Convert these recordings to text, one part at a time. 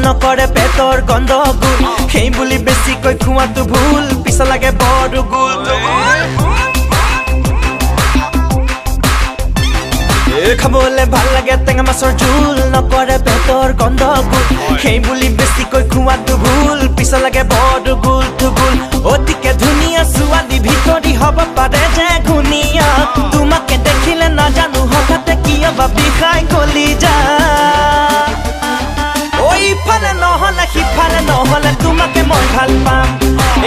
নকৰে পেটৰ গন্ধগোল সেই বুলি বেছিকৈ খোৱাটো ভুল পিছ লাগে বড় গোল খাবলে ভাল লাগে টেঙা মাছৰ জোল নকৰে পেটৰ গন্ধগোল সেই বুলি বেছিকৈ খোৱাটো ভুল পিছ লাগে বড় গোল গোল অতিকে ধুনীয়া ছোৱালী ভিতৰি হ'ব পাৰে যে ঘুনীয়া তোমাকে দেখিলে নাজানো হঠাতে কিয় বা বিষাই গলি যা এইফালে নহ'লে সিফালে নহ'লে তোমাকে মই ভাল পাম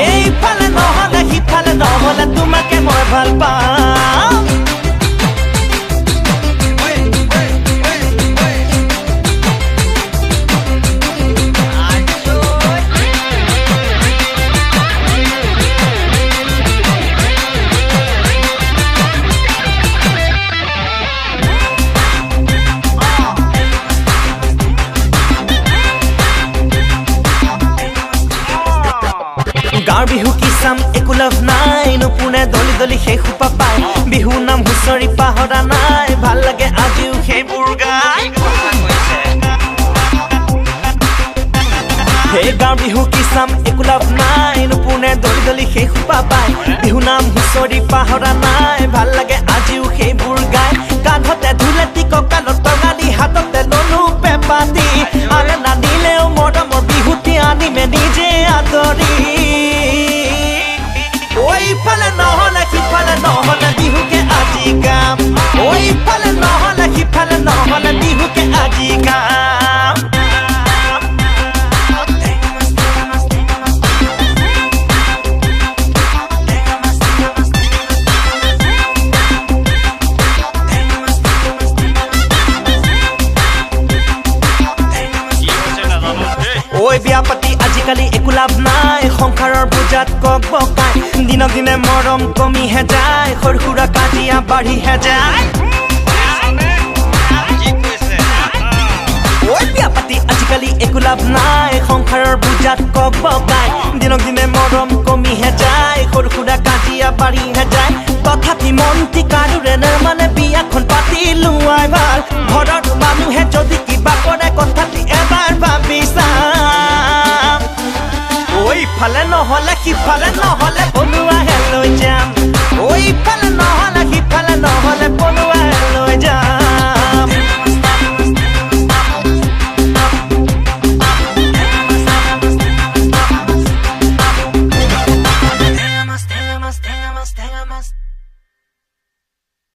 এইফালে নহ'লে সিফালে নহ'লে তোমাকে মই ভাল পাম গাঁৱৰ বিহু কি চাম একো লাভ নাই নুপুনে দলি দলি সেই সোপা পায় বিহু নাম হুঁচৰি পাহৰা নাই ভাল লাগে আজিও সেইবোৰ গাই সেই গাঁৱৰ বিহু কি চাম একো লাভ নাই নুপুনে দলি দলি সেই সোপা পায় বিহু নাম হুঁচৰি পাহৰা নাই ভাল লাগে আজিও সেইবোৰ গাই কান্ধতে ধুলেটি কঁকালত টঙালি হাততে ললো পেপাতি আৰে নানিলেও মৰমৰ বিহুটি আনিমে নিজে আদৰি ওইফালে নহ'লে সিফালে নহ'লে বিহুকে আজি গাম ওইফালে নহ'লে সিফালে নহ'লে বিহুকে আজি গাম ঐ বিয়া পাতি আজিকালি একো লাভ নাই সংসাৰৰ বুজাত কক বকাই দিনক দিনে মৰম কমিহে যায় সৰু সুৰা কাজিয়া বাঢ়িহে যায় ঐ বিয়া পাতি আজিকালি একো লাভ নাই সংসাৰৰ বুজাত কক বকাই দিনক দিনে মৰম কমিহে যায় সৰু সুৰা কাজিয়া বাঢ়িহে যায় তথাপি মন্তি কাৰোৰে মানে বিয়াখন পাতি লোৱাই ভাল ঘৰৰ মানুহে যদি কিবা কৰে কথাটি এবাৰ ভাবি চাম ওইফালে নহ'লে সিফালে নহ'লে বনোৱাহে লৈ যাম